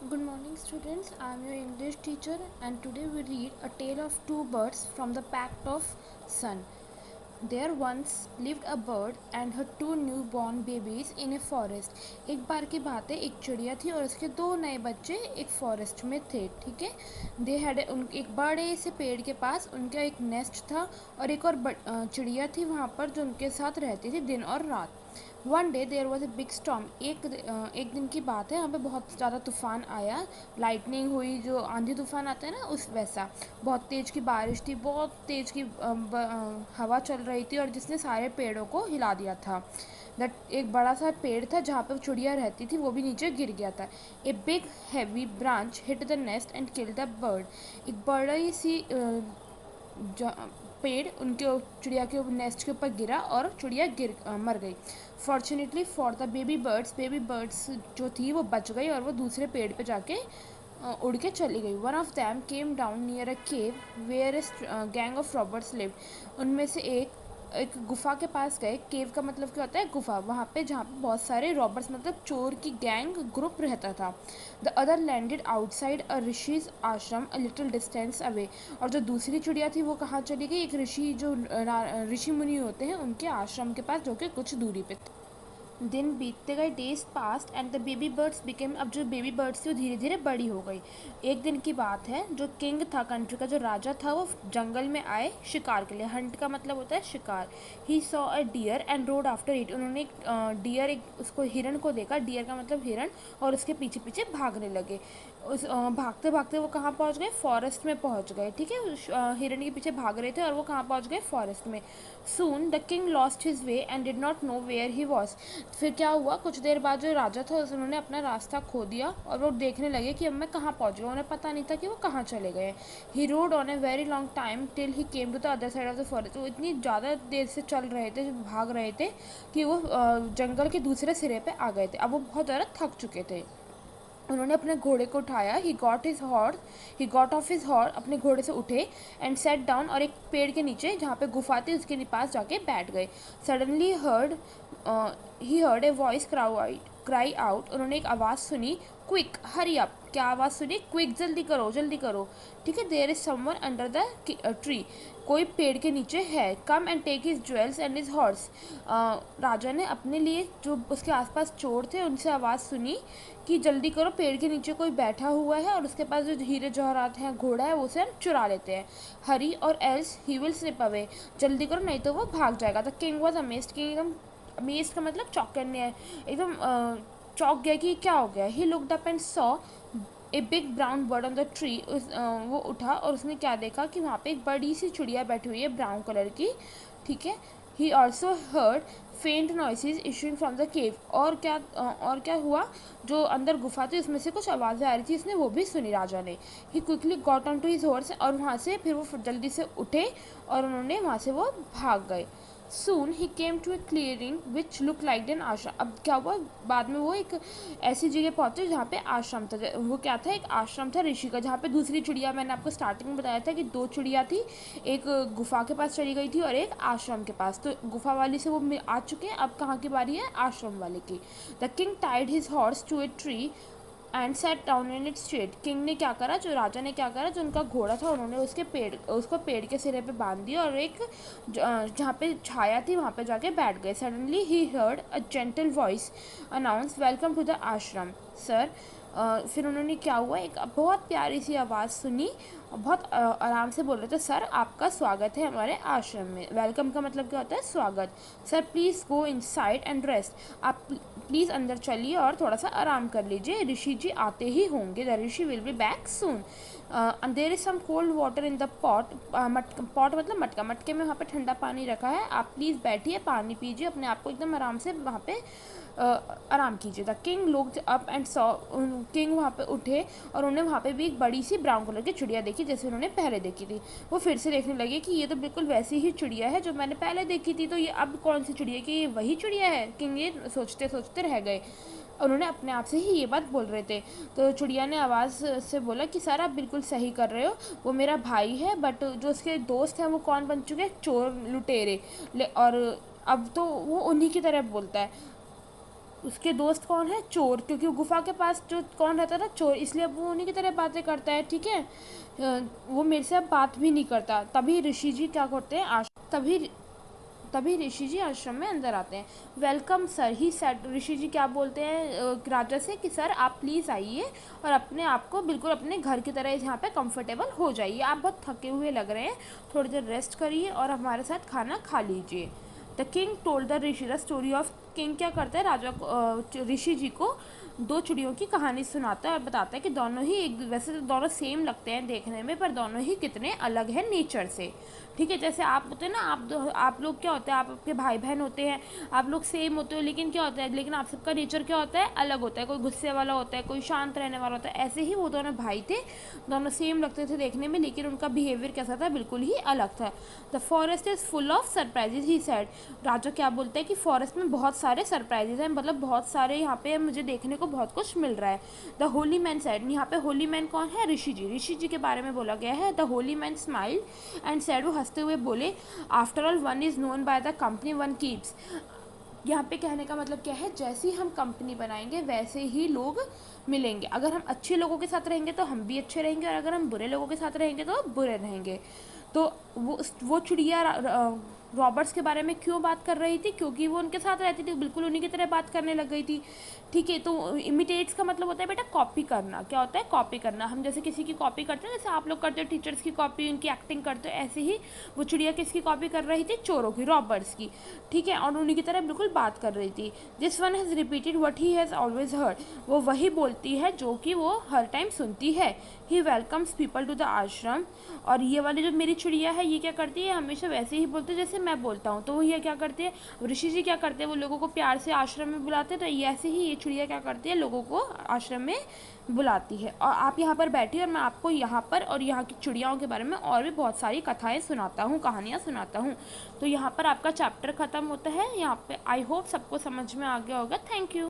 Good morning, students. I am your English teacher, and today we read A Tale of Two Birds from the Pack of Sun. There once lived a bird and her two newborn babies in a forest. एक बार की बात है, एक चिड़िया थी और उसके दो नए बच्चे एक फॉरेस्ट में थे. ठीक है. दे हैड एक बड़े से पेड़ के पास उनका एक नेस्ट था और एक और चिड़िया थी वहाँ पर जो उनके साथ रहती थी दिन और रात. One day there was a big storm. एक दिन की बात है, यहाँ पे बहुत ज़्यादा तूफान आया. लाइटनिंग हुई, जो आंधी तूफान आता है ना, उस वैसा. बहुत तेज़ की बारिश थी, बहुत तेज़ की हवा चल रही थी और जिसने सारे पेड़ों को हिला दिया था. दैट एक बड़ा सा पेड़ था जहाँ पे चिड़िया रहती थी, वो भी नीचे गिर गया था. A big heavy branch hit the nest and kill the bird. एक बड़ी सी पेड़ उनके चिड़िया के नेस्ट के ऊपर गिरा और चिड़िया मर गई. Fortunately for the baby birds जो थी वो बच गई और वो दूसरे पेड़ पे जाके उड़ के चली गई. One of them came down near a cave where gang of robbers lived. उनमें से एक गुफा के पास गए. केव का मतलब क्या होता है? गुफा. वहाँ पे जहाँ पे बहुत सारे रॉबर्स मतलब चोर की गैंग ग्रुप रहता था. द अदर लैंडेड आउटसाइड अ ऋषिज आश्रम अ लिटिल डिस्टेंस अवे. और जो दूसरी चिड़िया थी वो कहाँ चली गई? एक ऋषि जो ऋषि मुनि होते हैं उनके आश्रम के पास, जो कि कुछ दूरी पे. दिन बीतते गए, days past and the baby birds became. अब जो बेबी बर्ड्स थी वो धीरे धीरे बड़ी हो गई. एक दिन की बात है, जो किंग था कंट्री का, जो राजा था, वो जंगल में आए शिकार के लिए. हंट का मतलब होता है शिकार. He saw a deer and rode after it. उन्होंने एक डियर, एक उसको हिरण को देखा. डियर का मतलब हिरण. और उसके पीछे पीछे भागने लगे. भागते भागते वो कहाँ पहुँच गए? फॉरेस्ट में पहुँच गए. ठीक है. हिरण के पीछे भाग रहे थे और वो कहाँ पहुँच गए? फॉरेस्ट में. Soon the king lost his way and did not know where he was. फिर क्या हुआ? कुछ देर बाद जो राजा था उन्होंने अपना रास्ता खो दिया और वो देखने लगे कि अब मैं कहाँ पहुँच गया. उन्हें पता नहीं था कि वो कहाँ चले गए. He rode on a very long time till he came to the other side of the forest. वो इतनी ज़्यादा देर से चल रहे थे, भाग रहे थे, कि वो जंगल के दूसरे सिरे पे आ गए थे. अब वो बहुत ज़्यादा थक चुके थे. उन्होंने अपने घोड़े को उठाया. He got off his horse. अपने घोड़े से उठे एंड सेट डाउन. और एक पेड़ के नीचे जहाँ पे गुफा थी उसके पास जाके बैठ गए. Suddenly he heard a voice cry out. उन्होंने एक आवाज़ सुनी. Quick hurry up. क्या आवाज़ सुनी? क्विक जल्दी करो जल्दी करो. ठीक है. There is someone under the tree. कोई पेड़ के नीचे है. Come and take his jewels and his horse. राजा ने अपने लिए जो उसके आसपास चोर थे उनसे आवाज़ सुनी कि जल्दी करो, पेड़ के नीचे कोई बैठा हुआ है और उसके पास जो हीरे जवाहरात हैं, घोड़ा है, वो उसे हम चुरा लेते हैं. हरी और else he will slip away. जल्दी करो नहीं तो वो भाग जाएगा. The king was amazed. King एकदम, अमेज्ड का मतलब चौंकने है, एकदम चौंक गया कि क्या हो गया. He looked up and saw a big brown bird on the tree. वो उठा और उसने क्या देखा कि वहाँ पे एक बड़ी सी चिड़िया बैठी हुई है ब्राउन कलर की. ठीक है. ही ऑल्सो हर्ड फेंट noises issuing from the cave. और क्या हुआ? जो अंदर गुफा थी उसमें से कुछ आवाज़ें आ रही थी, उसने वो भी सुनी राजा ने. He quickly got on to his horse. और वहाँ से फिर वो जल्दी से उठे और उन्होंने वहाँ से वो भाग गए. Soon he came to a clearing which look like an ashram. अब क्या हुआ? बाद में वो एक ऐसी जगह पहुंचे जहाँ पे आश्रम था. वो क्या था? एक आश्रम था ऋषि का, जहाँ पे दूसरी चिड़िया, मैंने आपको स्टार्टिंग में बताया था कि दो चिड़िया थी. एक गुफा के पास चली गई थी और एक आश्रम के पास. तो गुफा वाली से वो आ चुके हैं. अब कहाँ की बारी है? आश्रम वाले की. The king tied his horse to a tree and set down in its shade. King ने क्या करा? जो राजा ने क्या करा, जो उनका घोड़ा था उन्होंने उसको पेड़ के सिरे पे बांध दिया और एक जहाँ पे छाया थी वहाँ पे जाके बैठ गए. Suddenly he heard a gentle voice announce welcome to the ashram sir. फिर उन्होंने क्या हुआ, एक बहुत प्यारी सी आवाज़ सुनी. बहुत आराम से बोल रहे थे, सर आपका स्वागत है हमारे आश्रम में. वेलकम का मतलब क्या होता है? स्वागत. Sir please go inside and rest. आप प्लीज़ अंदर चलिए और थोड़ा सा आराम कर लीजिए. ऋषि जी आते ही होंगे. The rishi will be back soon. There is some cold water in the pot. Pot मतलब मटका. मटके में वहाँ पे ठंडा पानी रखा है. आप प्लीज़ बैठिए, पानी पीजिए, अपने आप को एकदम आराम से वहाँ पे आराम कीजिए. The king looked up and saw. King वहाँ पे उठे और उन्हें वहाँ पे भी एक बड़ी सी ब्राउन कलर की चिड़िया देखी जैसे उन्होंने पहले देखी थी. वो फिर से देखने लगे कि ये तो बिल्कुल वैसी ही चिड़िया है जो मैंने पहले देखी थी. तो ये अब कौन सी चिड़िया? कि ये वही चिड़िया है? किंग ये सोचते सोचते रह गए. उन्होंने अपने आप से ही ये बात बोल रहे थे. तो चिड़िया ने आवाज़ से बोला कि सर आप बिल्कुल सही कर रहे हो. वो मेरा भाई है, बट जो उसके दोस्त हैं वो कौन बन चुके हैं? चोर, लुटेरे. और अब तो वो उन्हीं की तरह बोलता है. उसके दोस्त कौन है? चोर, क्योंकि गुफा के पास जो कौन रहता था? चोर, इसलिए वो उन्हीं की तरह बातें करता है, ठीक है। वो मेरे से अब बात भी नहीं करता। तभी ऋषि जी क्या करते हैं, तभी ऋषि जी आश्रम में अंदर आते हैं। Welcome sir, he said. ऋषि जी क्या बोलते हैं राजा से कि सर आप प्लीज़ आइए और अपने आप को बिल्कुल अपने घर की तरह यहाँ पे कंफर्टेबल हो जाइए। आप बहुत थके हुए लग रहे हैं, थोड़ी देर रेस्ट करिए और हमारे साथ खाना खा लीजिए। The king told the Rishi the story of. King क्या करता है, राजा को, ऋषि जी को दो चिड़ियों की कहानी सुनाता है और बताता है कि दोनों ही एक, वैसे तो दोनों सेम लगते हैं देखने में, पर दोनों ही कितने अलग हैं नेचर से, ठीक है। जैसे आप होते हैं ना, आप लोग क्या होते हैं, आप आपके भाई बहन होते हैं, आप लोग सेम होते हो, लेकिन क्या होता है, लेकिन आप सबका नेचर क्या होता है, अलग होता है। कोई गुस्से वाला होता है, कोई शांत रहने वाला होता है। ऐसे ही वो दोनों भाई थे, दोनों सेम लगते थे देखने में, लेकिन उनका बिहेवियर कैसा था, बिल्कुल ही अलग था। The forest is full of surprises, he said. राजा क्या बोलते हैं कि फॉरेस्ट में बहुत सारे सरप्राइजेज हैं, मतलब बहुत सारे यहाँ पे मुझे देखने को बहुत कुछ मिल रहा है। द होली मैन सेड, यहाँ पे होली मैन कौन है, ऋषि जी, ऋषि जी के बारे में बोला गया है। The Holi man smile and said, वो हंसते हुए बोले, after all one is known by the company one keeps. यहाँ पे कहने का मतलब क्या है, जैसी हम कंपनी बनाएंगे वैसे ही लोग मिलेंगे। अगर हम अच्छे लोगों के साथ रहेंगे तो हम भी अच्छे रहेंगे, और अगर हम बुरे लोगों के साथ रहेंगे तो बुरे रहेंगे। तो वो चिड़िया रॉबर्ट्स के बारे में क्यों बात कर रही थी, क्योंकि वो उनके साथ रहती थी, बिल्कुल उन्हीं की तरह बात करने लग गई थी, ठीक है। तो इमिटेट्स का मतलब होता है बेटा कॉपी करना। क्या होता है, कॉपी करना। हम जैसे किसी की कॉपी करते हैं, जैसे आप लोग करते हो टीचर्स की कॉपी, उनकी एक्टिंग करते हो, ऐसे ही वो चिड़िया किसकी कॉपी कर रही थी, चोरों की, रॉबर्ट्स की, ठीक है, और उन्हीं की तरह बिल्कुल बात कर रही थी। This one has repeated what he has always heard, वो वही बोलती है जो कि वो हर टाइम सुनती है। ही वेलकम्स पीपल टू द आश्रम, और ये वाली जो मेरी चिड़िया है ये क्या करती है, हमेशा वैसे ही बोलती है जैसे मैं बोलता हूँ। तो ये क्या करते हैं, ऋषि जी क्या करते हैं, वो लोगों को प्यार से आश्रम में बुलाते हैं, तो ये ऐसे ही ये चिड़िया क्या करती है, लोगों को आश्रम में बुलाती है। और आप यहाँ पर बैठिए और मैं आपको यहाँ पर और यहाँ की चिड़ियाओं के बारे में और भी बहुत सारी कथाएँ सुनाता हूँ, कहानियाँ सुनाता हूँ। तो यहाँ पर आपका चैप्टर ख़त्म होता है। यहाँ पे आई होप सबको समझ में आ गया होगा। Thank you.